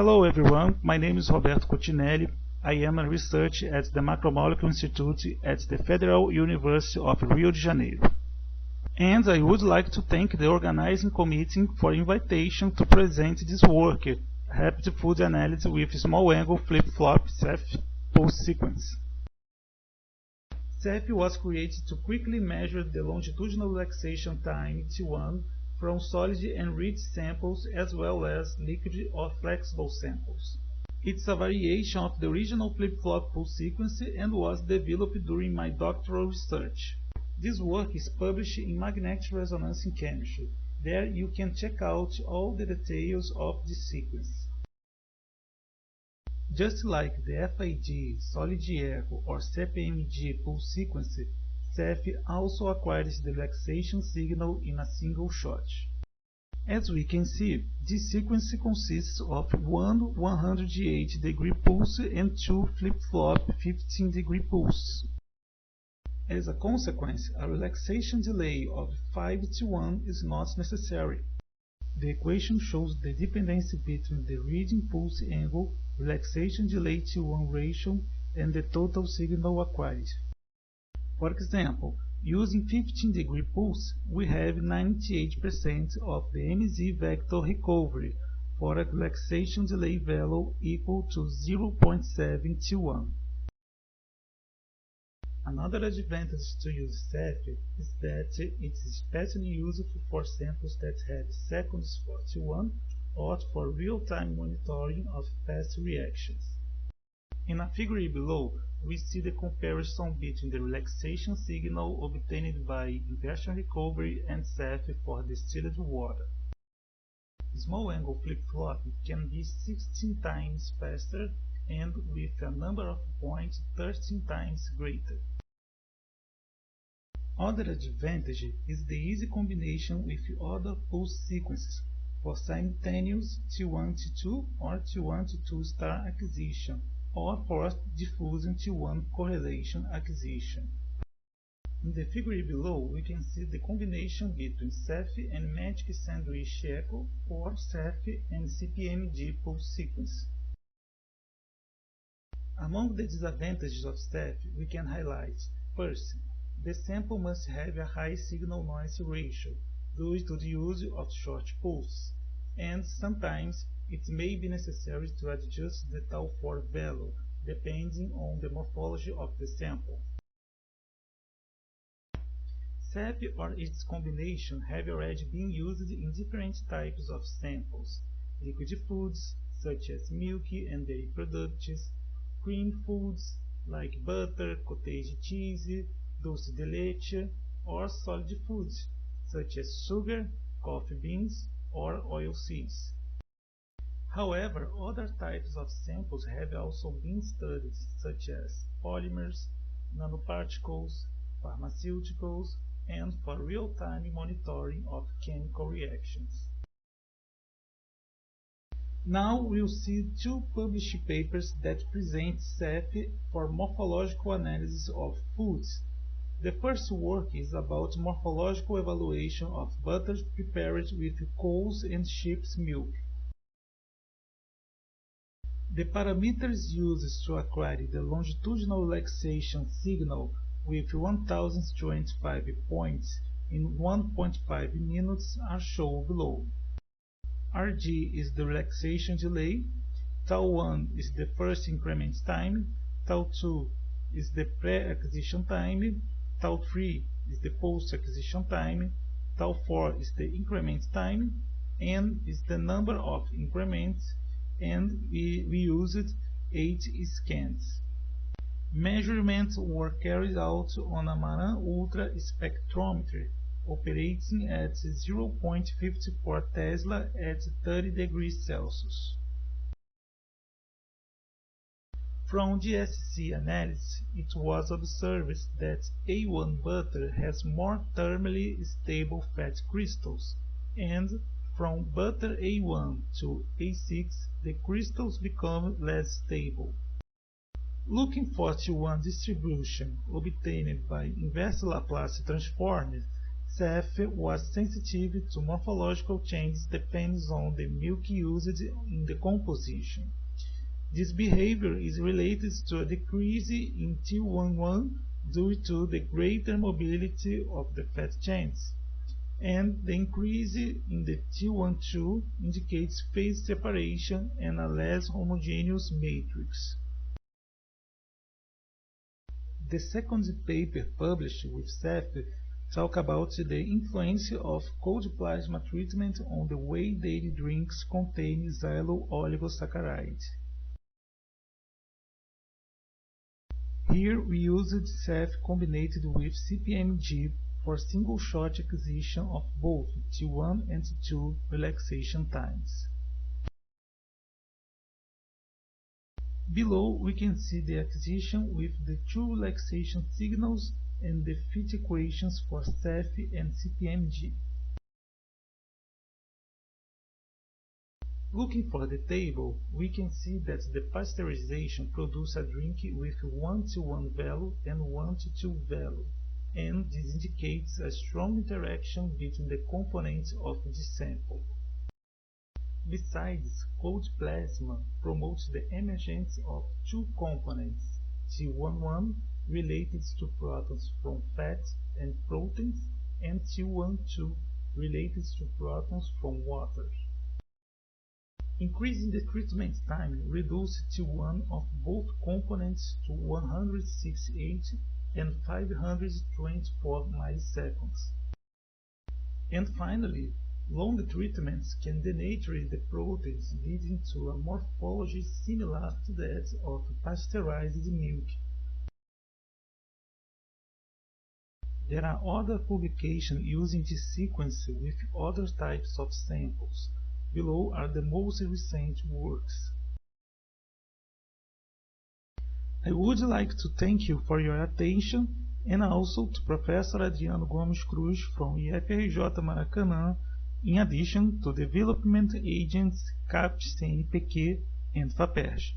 Hello everyone, my name is Roberto. I am a researcher at the Macromolecule Institute at the Federal University of Rio de Janeiro. And I would like to thank the organizing committee for invitation to present this work, Rapid Food Analysis with Small Angle Flip-Flop Saff Pulse Sequence. Saff was created to quickly measure the longitudinal relaxation time T1 from solid and rich samples as well as liquid or flexible samples. It's a variation of the original flip-flop pulse sequence and was developed during my doctoral research. This work is published in Magnetic Resonance in Chemistry. There you can check out all the details of this sequence. Just like the FID, solid echo or CPMG pulse sequence, Saff also acquires the relaxation signal in a single shot. As we can see, this sequence consists of one 108-degree pulse and two flip-flop 15-degree pulses. As a consequence, a relaxation delay of 5T1 is not necessary. The equation shows the dependency between the reading pulse angle, relaxation delay T1 ratio, and the total signal acquired. For example, using 15-degree pulse, we have 98% of the MZ vector recovery for a relaxation delay value equal to 0.7 T1. Another advantage to use Saff is that it is especially useful for samples that have seconds for T1 or for real-time monitoring of fast reactions. In a figure below, we see the comparison between the relaxation signal obtained by inversion recovery and Saff for distilled water. Small angle flip-flop can be 16 times faster and with a number of points 13 times greater. Other advantage is the easy combination with other pulse sequences for simultaneous T1-T2 or T1-T2 star acquisition or for diffusion T1 correlation acquisition. In the figure below, we can see the combination between Saff and magic sandwich echo or Saff and CPMG pulse sequence. Among the disadvantages of Saff, we can highlight: first, the sample must have a high signal-noise ratio due to the use of short pulses, and sometimes it may be necessary to adjust the tau4 value depending on the morphology of the sample. Saff or its combination have already been used in different types of samples: liquid foods such as milk and dairy products, cream foods like butter, cottage cheese, dulce de leche, or solid foods such as sugar, coffee beans, or oil seeds. However, other types of samples have also been studied, such as polymers, nanoparticles, pharmaceuticals, and for real-time monitoring of chemical reactions. Now we'll see two published papers that present Saff for morphological analysis of foods. The first work is about morphological evaluation of butters prepared with cows and sheep's milk. The parameters used to acquire the longitudinal relaxation signal with 1025 points in 1.5 minutes are shown below. Rg is the relaxation delay, tau1 is the first increment time, tau2 is the pre-acquisition time, tau3 is the post-acquisition time, tau4 is the increment time, n is the number of increments, and we used 8 scans. Measurements were carried out on a Maran Ultra spectrometer operating at 0.54 Tesla at 30 degrees Celsius. From GSC analysis, it was observed that A1 butter has more thermally stable fat crystals, and from butter A1 to A6, the crystals become less stable. Looking for T1 distribution obtained by inverse Laplace transform, Saff was sensitive to morphological changes depending on the milk used in the composition. This behavior is related to a decrease in T11 due to the greater mobility of the fat chains, and the increase in the T12 indicates phase separation and a less homogeneous matrix. The second paper published with Saff talks about the influence of cold plasma treatment on the way daily drinks contain xylo-oligosaccharide. Here we used Saff combined with CPMG for single-shot acquisition of both T1 and T2 relaxation times. Below we can see the acquisition with the two relaxation signals and the fit equations for Saff and CPMG. Looking for the table, we can see that the pasteurization produces a drink with 1 to 1 value and 1 to 2 value, and this indicates a strong interaction between the components of the sample. Besides, cold plasma promotes the emergence of two components, T11 related to protons from fat and proteins, and T12 related to protons from water. Increasing the treatment time reduces T1 of both components to 168 and 524 milliseconds. And finally, long treatments can denature the proteins, leading to a morphology similar to that of pasteurized milk. There are other publications using this sequence with other types of samples. Below are the most recent works. I would like to thank you for your attention and also to Professor Adriano Gomes Cruz from IFRJ Maracanã, in addition to development agents CAPES, CNPq and FAPERJ.